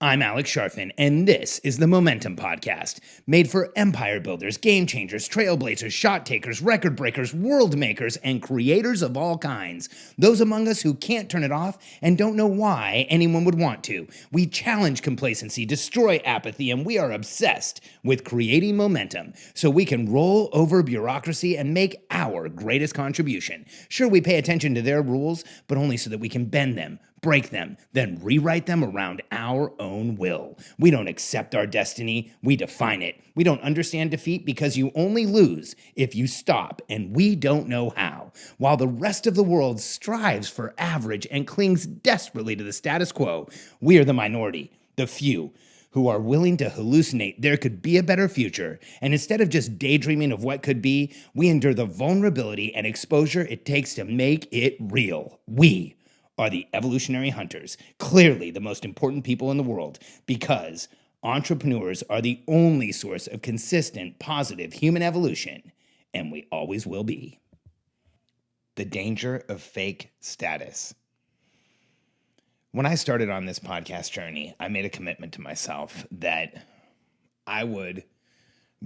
I'm Alex Sharfin, and this is the Momentum Podcast, made for empire builders, game changers, trailblazers, shot takers, record breakers, world makers, and creators of all kinds. Those among us who can't turn it off and don't know why anyone would want to. We challenge complacency, destroy apathy, and we are obsessed with creating momentum so we can roll over bureaucracy and make our greatest contribution. Sure, we pay attention to their rules, but only so that we can bend them, break them, then rewrite them around our own will. We don't accept our destiny, we define it. We don't understand defeat because you only lose if you stop, and we don't know how. While the rest of the world strives for average and clings desperately to the status quo, we are the minority, the few, who are willing to hallucinate there could be a better future, and instead of just daydreaming of what could be, we endure the vulnerability and exposure it takes to make it real. We are the evolutionary hunters, clearly the most important people in the world, because entrepreneurs are the only source of consistent, positive human evolution, and we always will be. The danger of fake status. When I started on this podcast journey, I made a commitment to myself that I would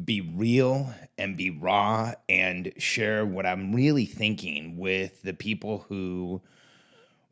be real and be raw and share what I'm really thinking with the people who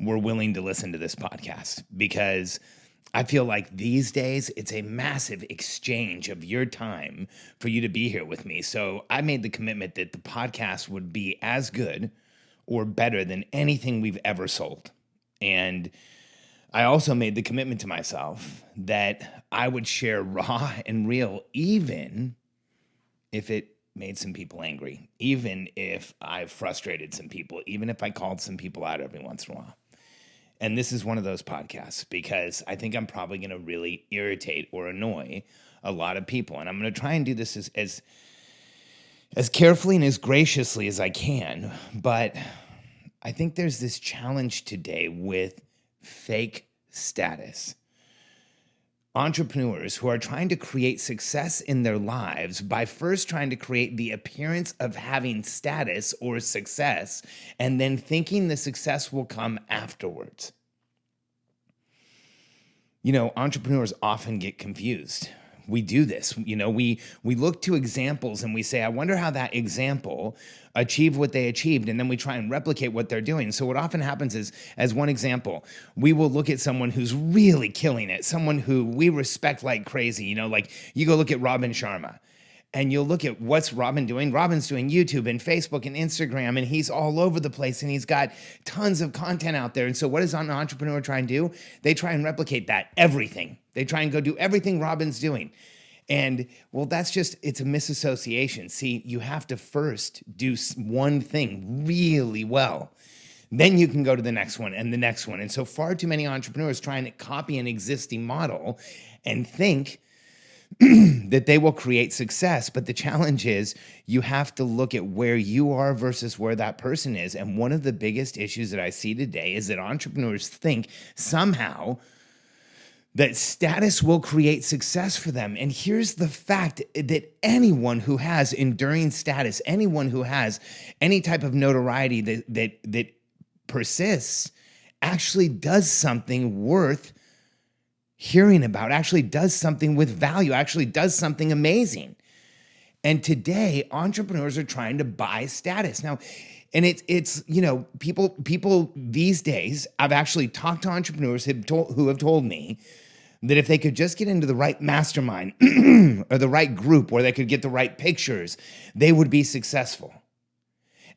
were willing to listen to this podcast, because I feel like these days it's a massive exchange of your time for you to be here with me. So I made the commitment that the podcast would be as good or better than anything we've ever sold. And I also made the commitment to myself that I would share raw and real, even if it made some people angry, even if I frustrated some people, even if I called some people out every once in a while. And this is one of those podcasts because I think I'm probably going to really irritate or annoy a lot of people. And I'm going to try and do this as carefully and as graciously as I can. But I think there's this challenge today with fake status. Entrepreneurs who are trying to create success in their lives by first trying to create the appearance of having status or success and then thinking the success will come afterwards. You know, entrepreneurs often get confused. We do this. You know, we look to examples and we say, I wonder how that example achieved what they achieved, and then we try and replicate what they're doing. So what often happens is, as one example, we will look at someone who's really killing it, someone who we respect like crazy. You know, like you go look at Robin Sharma, and you'll look at what's Robin doing. Robin's doing YouTube and Facebook and Instagram, and he's all over the place, and he's got tons of content out there. And so what does an entrepreneur try and do? They try and replicate that, everything. They try and go do everything Robin's doing. And well, it's a misassociation. See, you have to first do one thing really well. Then you can go to the next one and the next one. And so far too many entrepreneurs try and copy an existing model and think that they will create success. But the challenge is you have to look at where you are versus where that person is. And one of the biggest issues that I see today is that entrepreneurs think somehow that status will create success for them. And here's the fact that anyone who has enduring status, anyone who has any type of notoriety that persists, actually does something worth hearing about, actually does something with value, actually does something amazing. And today, entrepreneurs are trying to buy status. Now, and it's you know, people these days, I've actually talked to entrepreneurs who have told me that if they could just get into the right mastermind or the right group where they could get the right pictures, they would be successful.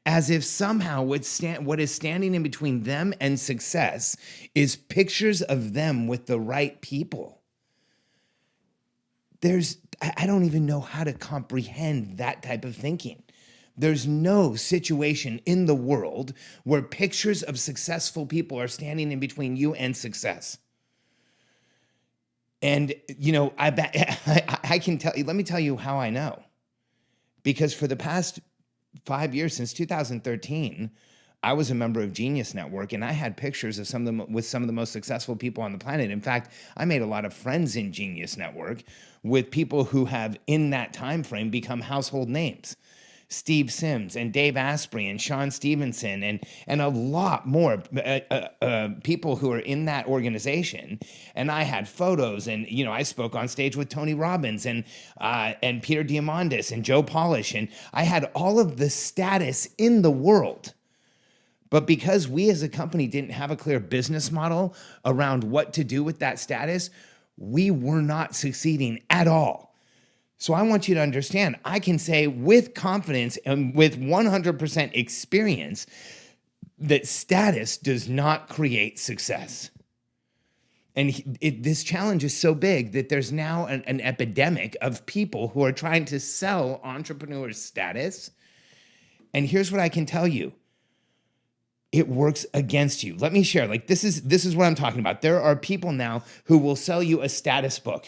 As if somehow what is standing in between them and success is pictures of them with the right people. I don't even know how to comprehend that type of thinking. There's no situation in the world where pictures of successful people are standing in between you and success. And, you know, I can tell you, let me tell you how I know. Because for the past 5 years, since 2013, I was a member of Genius Network, and I had pictures of some of the most successful people on the planet. In fact, I made a lot of friends in Genius Network with people who have, in that time frame, become household names. Steve Sims and Dave Asprey and Sean Stevenson and a lot more people who are in that organization. And I had photos, and I spoke on stage with Tony Robbins and Peter Diamandis and Joe Polish, and I had all of the status in the world. But because we as a company didn't have a clear business model around what to do with that status, we were not succeeding at all. So I want you to understand, I can say with confidence and with 100% experience that status does not create success. And this challenge is so big that there's now an epidemic of people who are trying to sell entrepreneurs status. And here's what I can tell you. It works against you. Let me share. This is what I'm talking about. There are people now who will sell you a status book.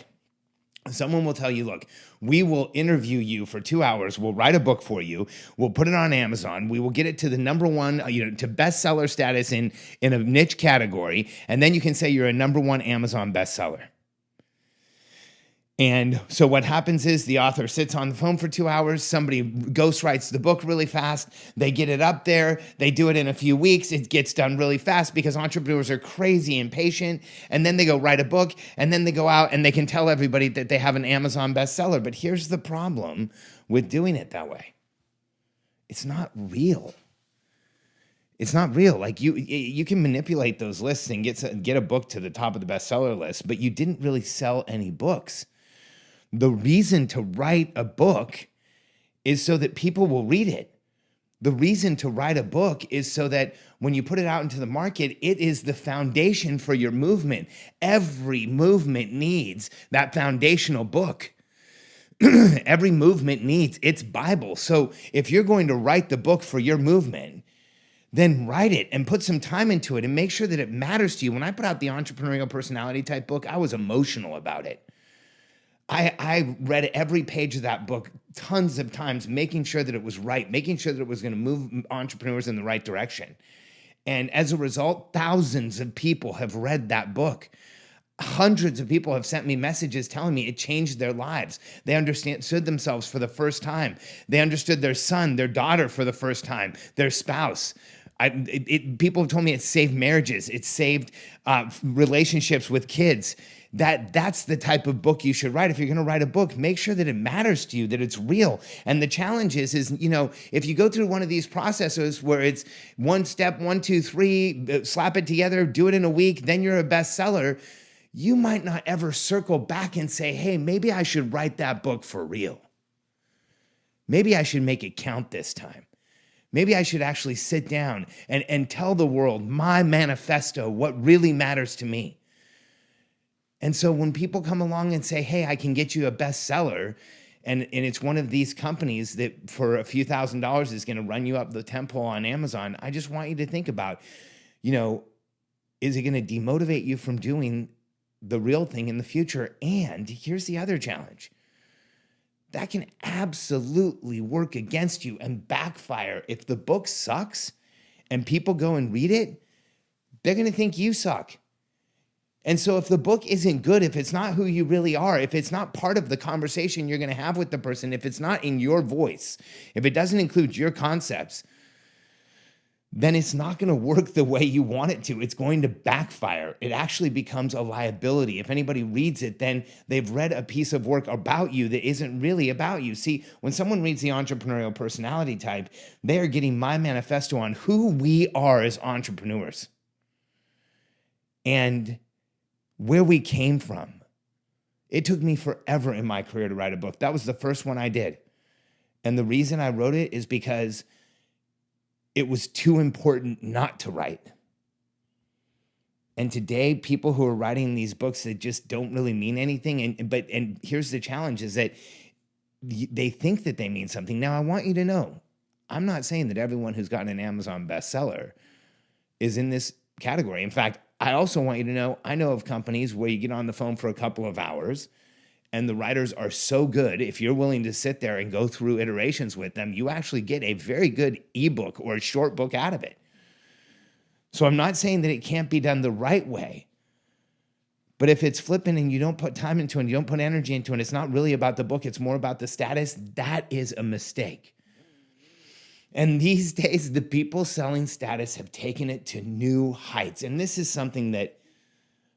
Someone will tell you, look, we will interview you for 2 hours. We'll write a book for you. We'll put it on Amazon. We will get it to the number one, to bestseller status in a niche category. And then you can say you're a number one Amazon bestseller. And so what happens is the author sits on the phone for 2 hours. Somebody ghostwrites the book really fast. They get it up there. They do it in a few weeks. It gets done really fast because entrepreneurs are crazy impatient. And then they go write a book, and then they go out and they can tell everybody that they have an Amazon bestseller. But here's the problem with doing it that way. It's not real. It's not real. You can manipulate those lists and get a book to the top of the bestseller list, but you didn't really sell any books. The reason to write a book is so that people will read it. The reason to write a book is so that when you put it out into the market, it is the foundation for your movement. Every movement needs that foundational book. Every movement needs its Bible. So if you're going to write the book for your movement, then write it and put some time into it and make sure that it matters to you. When I put out the Entrepreneurial Personality Type book, I was emotional about it. I read every page of that book tons of times, making sure that it was right, making sure that it was going to move entrepreneurs in the right direction. And as a result, thousands of people have read that book. Hundreds of people have sent me messages telling me it changed their lives. They understood themselves for the first time. They understood their son, their daughter for the first time, their spouse. People have told me it's saved marriages. It's saved relationships with kids. That's the type of book you should write. If you're going to write a book, make sure that it matters to you, that it's real. And the challenge is, if you go through one of these processes where it's one step, 1, 2, 3, slap it together, do it in a week, then you're a bestseller, you might not ever circle back and say, hey, maybe I should write that book for real. Maybe I should make it count this time. Maybe I should actually sit down and tell the world my manifesto, what really matters to me. And so when people come along and say, hey, I can get you a bestseller, and it's one of these companies that for a few $1,000s is going to run you up the temple on Amazon, I just want you to think about, is it going to demotivate you from doing the real thing in the future? And here's the other challenge. That can absolutely work against you and backfire. If the book sucks and people go and read it, they're going to think you suck. And so if the book isn't good, if it's not who you really are, if it's not part of the conversation you're going to have with the person, if it's not in your voice, if it doesn't include your concepts, then it's not going to work the way you want it to. It's going to backfire. It actually becomes a liability. If anybody reads it, then they've read a piece of work about you that isn't really about you. See, when someone reads the Entrepreneurial Personality Type, they are getting my manifesto on who we are as entrepreneurs and where we came from. It took me forever in my career to write a book. That was the first one I did. And the reason I wrote it is because it was too important not to write. And today, people who are writing these books that just don't really mean anything, and here's the challenge, is that they think that they mean something. Now, I want you to know, I'm not saying that everyone who's gotten an Amazon bestseller is in this category. In fact, I also want you to know, I know of companies where you get on the phone for a couple of hours and the writers are so good, if you're willing to sit there and go through iterations with them, you actually get a very good ebook or a short book out of it. So I'm not saying that it can't be done the right way. But if it's flipping and you don't put time into it, and you don't put energy into it, it's not really about the book, it's more about the status, that is a mistake. And these days, the people selling status have taken it to new heights. And this is something that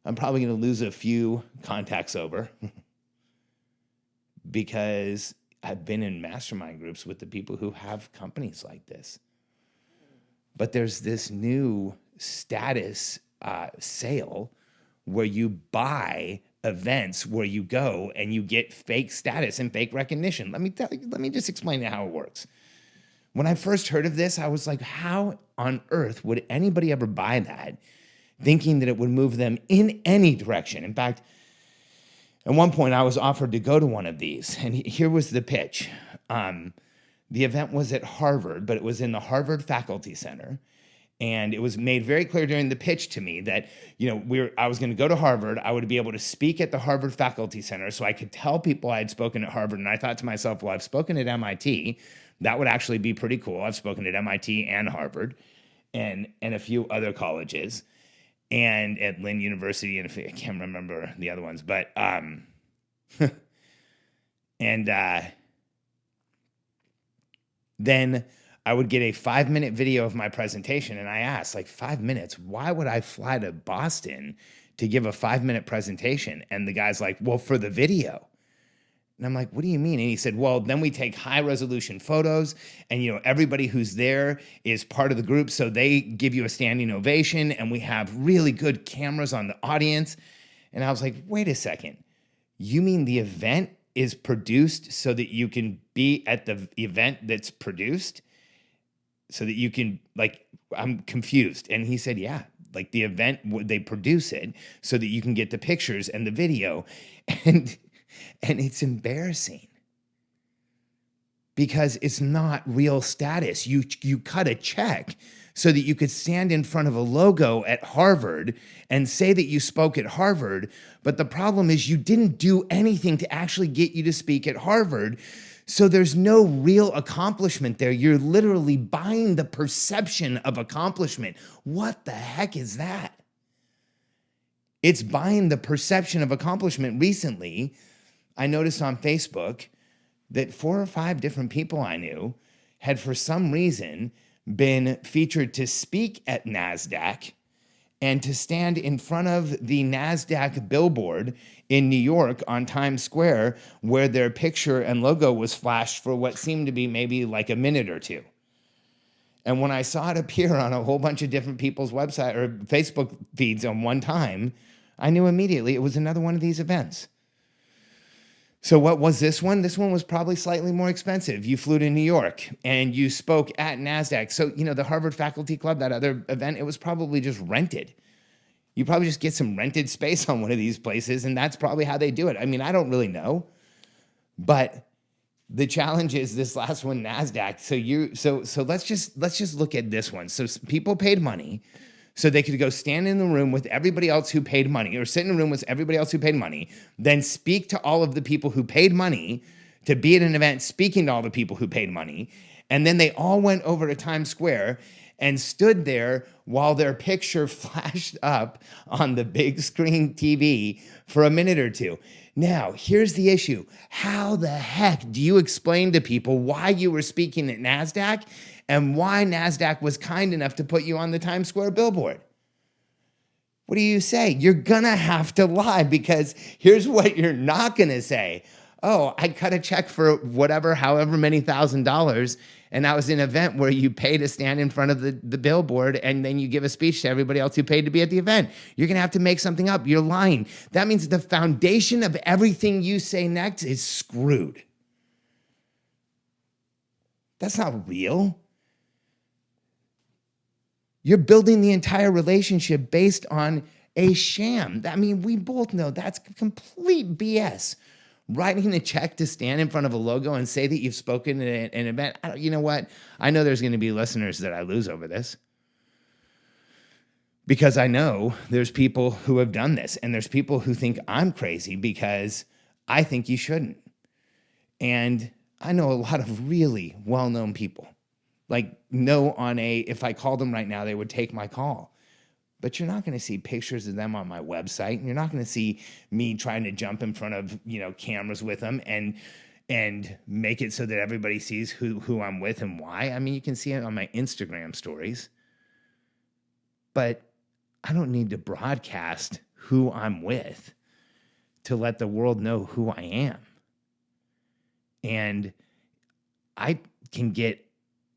I'm probably going to lose a few contacts over because I've been in mastermind groups with the people who have companies like this. But there's this new status sale where you buy events where you go and you get fake status and fake recognition. Let me just explain how it works. When I first heard of this, I was like, how on earth would anybody ever buy that, thinking that it would move them in any direction? In fact, at one point, I was offered to go to one of these, and here was the pitch. The event was at Harvard, but it was in the Harvard Faculty Center. And it was made very clear during the pitch to me that, I was going to go to Harvard. I would be able to speak at the Harvard Faculty Center so I could tell people I had spoken at Harvard. And I thought to myself, well, I've spoken at MIT. That would actually be pretty cool. I've spoken at MIT and Harvard and a few other colleges and at Lynn University. And I can't remember the other ones, but, then I would get a 5-minute video of my presentation. And I asked, 5 minutes, why would I fly to Boston to give a 5-minute presentation? And the guy's like, well, for the video. And I'm like, what do you mean? And he said, well, then we take high resolution photos and, everybody who's there is part of the group. So they give you a standing ovation and we have really good cameras on the audience. And I was like, wait a second. You mean the event is produced so that you can be at the event that's produced? So that you can, I'm confused. And he said, yeah, the event, they produce it so that you can get the pictures and the video. And it's embarrassing because it's not real status. You cut a check so that you could stand in front of a logo at Harvard and say that you spoke at Harvard. But the problem is you didn't do anything to actually get you to speak at Harvard. So there's no real accomplishment there. You're literally buying the perception of accomplishment. What the heck is that? It's buying the perception of accomplishment. Recently, I noticed on Facebook that 4 or 5 different people I knew had, for some reason, been featured to speak at NASDAQ and to stand in front of the NASDAQ billboard in New York on Times Square, where their picture and logo was flashed for what seemed to be maybe a minute or two. And when I saw it appear on a whole bunch of different people's website or Facebook feeds on one time, I knew immediately it was another one of these events. So what was this one? This one was probably slightly more expensive. You flew to New York and you spoke at NASDAQ. So, the Harvard Faculty Club, that other event, it was probably just rented. You probably just get some rented space on one of these places, and that's probably how they do it. I mean, I don't really know. But the challenge is this last one, NASDAQ. So let's just look at this one. So people paid money so they could go stand in the room with everybody else who paid money, or sit in a room with everybody else who paid money, then speak to all of the people who paid money to be at an event speaking to all the people who paid money. And then they all went over to Times Square and stood there while their picture flashed up on the big screen TV for a minute or two. Now, here's the issue. How the heck do you explain to people why you were speaking at NASDAQ and why NASDAQ was kind enough to put you on the Times Square billboard? What do you say? You're gonna have to lie, because here's what you're not gonna say. Oh, I cut a check for however many $1,000, and that was an event where you pay to stand in front of the billboard, and then you give a speech to everybody else who paid to be at the event. You're gonna have to make something up. You're lying. That means the foundation of everything you say next is screwed. That's not real. You're building the entire relationship based on a sham. I mean, we both know that's complete BS. Writing a check to stand in front of a logo and say that you've spoken at an event. You know what? I know there's going to be listeners that I lose over this, because I know there's people who have done this, and there's people who think I'm crazy because I think you shouldn't. And I know a lot of really well-known people. If I called them right now, they would take my call. But you're not going to see pictures of them on my website. And you're not going to see me trying to jump in front of, cameras with them. And and make it so that everybody sees who I'm with and why. I mean, you can see it on my Instagram stories, but I don't need to broadcast who I'm with to let the world know who I am. And I can get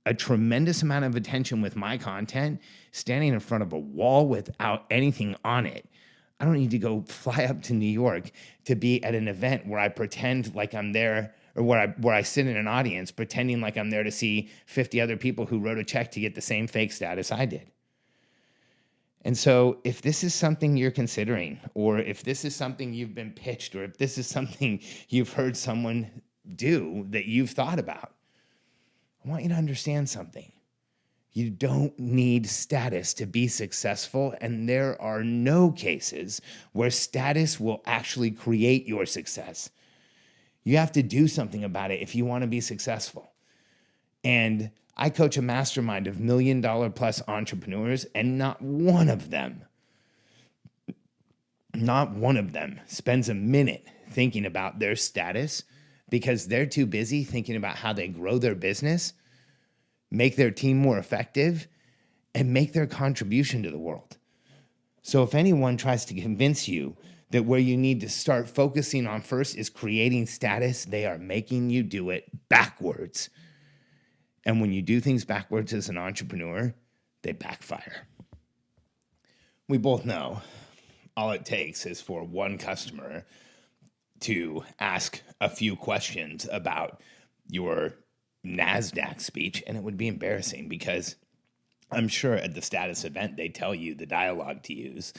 a tremendous amount of attention with my content standing in front of a wall without anything on it. I don't need to go fly up to New York to be at an event where I pretend like I'm there, or where I sit in an audience pretending like I'm there to see 50 other people who wrote a check to get the same fake status I did. And so if this is something you're considering, or if this is something you've been pitched, or if this is something you've heard someone do that you've thought about, I want you to understand something. You don't need status to be successful, and there are no cases where status will actually create your success. You have to do something about it if you want to be successful. And I coach a mastermind of $1 million plus entrepreneurs, and not one of them spends a minute thinking about their status, because they're too busy thinking about how they grow their business, make their team more effective, and make their contribution to the world. So if anyone tries to convince you that where you need to start focusing on first is creating status, they are making you do it backwards. And when you do things backwards as an entrepreneur, they backfire. We both know all it takes is for one customer to ask a few questions about your NASDAQ speech, and it would be embarrassing, because I'm sure at the status event, they tell you the dialogue to use.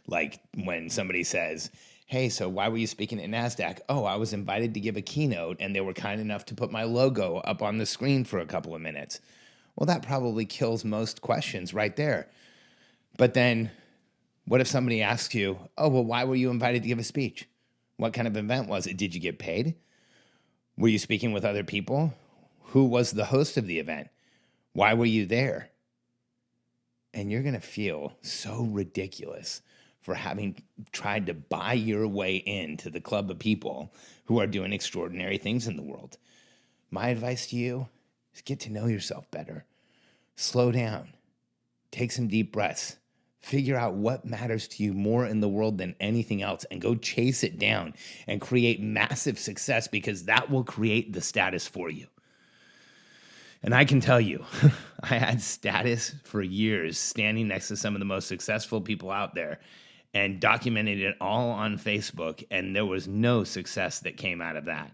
Like when somebody says, hey, so why were you speaking at NASDAQ? Oh, I was invited to give a keynote, and they were kind enough to put my logo up on the screen for a couple of minutes. Well, that probably kills most questions right there. But then what if somebody asks you, oh, well, why were you invited to give a speech? What kind of event was it? Did you get paid? Were you speaking with other people? Who was the host of the event? Why were you there? And you're going to feel so ridiculous for having tried to buy your way into the club of people who are doing extraordinary things in the world. My advice to you is get to know yourself better. Slow down. Take some deep breaths. Figure out what matters to you more in the world than anything else, and go chase it down and create massive success, because that will create the status for you. And I can tell you, I had status for years standing next to some of the most successful people out there and documented it all on Facebook, and there was no success that came out of that.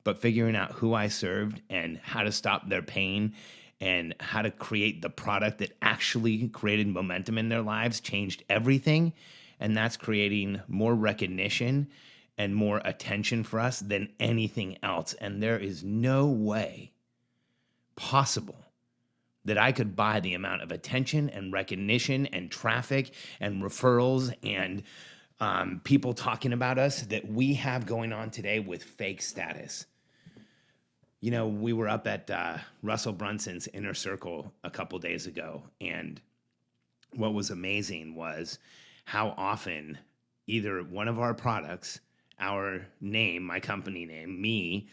But figuring out who I served and how to stop their pain and how to create the product that actually created momentum in their lives changed everything. And that's creating more recognition and more attention for us than anything else. And there is no way possible that I could buy the amount of attention and recognition and traffic and referrals and people talking about us that we have going on today with fake status. You know, we were up at Russell Brunson's Inner Circle a couple days ago, and what was amazing was how often either one of our products, our name, my company name, me,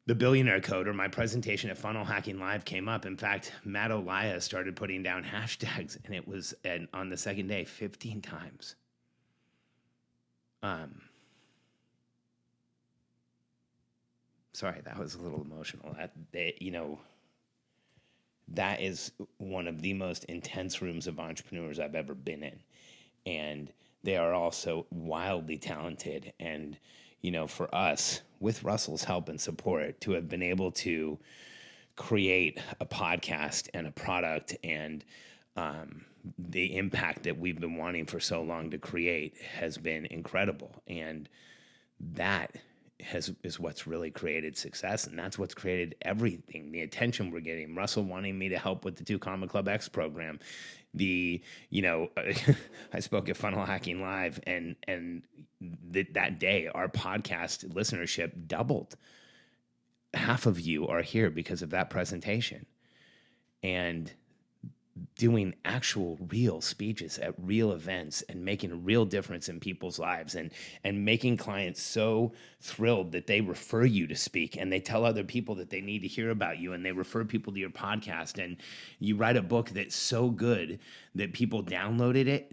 the Billionaire Code, or my presentation at Funnel Hacking Live came up. In fact, Matt Olaya started putting down hashtags, and it was on the second day 15 times. Sorry, that was a little emotional. That is one of the most intense rooms of entrepreneurs I've ever been in. And they are also wildly talented. And, for us, with Russell's help and support, to have been able to create a podcast and a product and the impact that we've been wanting for so long to create has been incredible. And that is what's really created success, and that's what's created everything. The attention we're getting, Russell wanting me to help with the 2 Comma Club X program, I spoke at Funnel Hacking Live, and that day our podcast listenership doubled. Half of you are here because of that presentation, and doing actual real speeches at real events and making a real difference in people's lives, and making clients so thrilled that they refer you to speak, and they tell other people that they need to hear about you, and they refer people to your podcast, and you write a book that's so good that people download it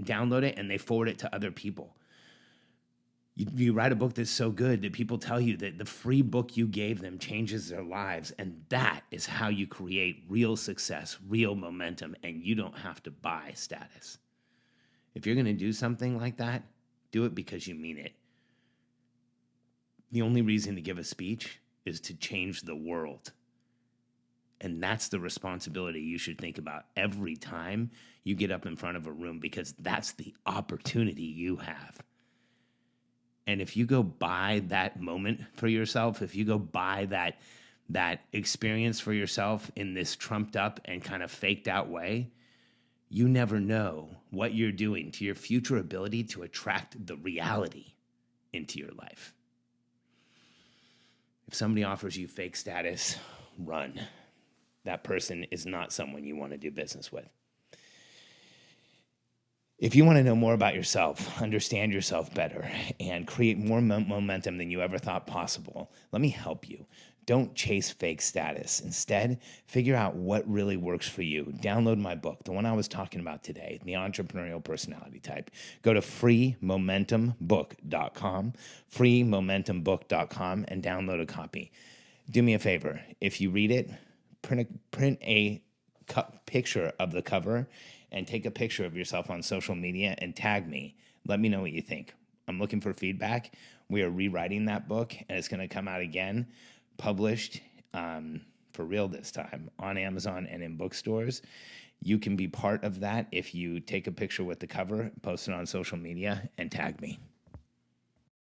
and they forward it to other people. You write a book that's so good that people tell you that the free book you gave them changes their lives. And that is how you create real success, real momentum, and you don't have to buy status. If you're going to do something like that, do it because you mean it. The only reason to give a speech is to change the world. And that's the responsibility you should think about every time you get up in front of a room, because that's the opportunity you have. And if you go buy that moment for yourself, if you go buy that experience for yourself in this trumped up and kind of faked out way, you never know what you're doing to your future ability to attract the reality into your life. If somebody offers you fake status, run. That person is not someone you want to do business with. If you want to know more about yourself, understand yourself better, and create more momentum than you ever thought possible, let me help you. Don't chase fake status. Instead, figure out what really works for you. Download my book, the one I was talking about today, The Entrepreneurial Personality Type. Go to freemomentumbook.com, freemomentumbook.com, and download a copy. Do me a favor. If you read it, print a picture of the cover and take a picture of yourself on social media and tag me. Let me know what you think. I'm looking for feedback. We are rewriting that book, and it's going to come out again, published for real this time on Amazon and in bookstores. You can be part of that if you take a picture with the cover, post it on social media, and tag me.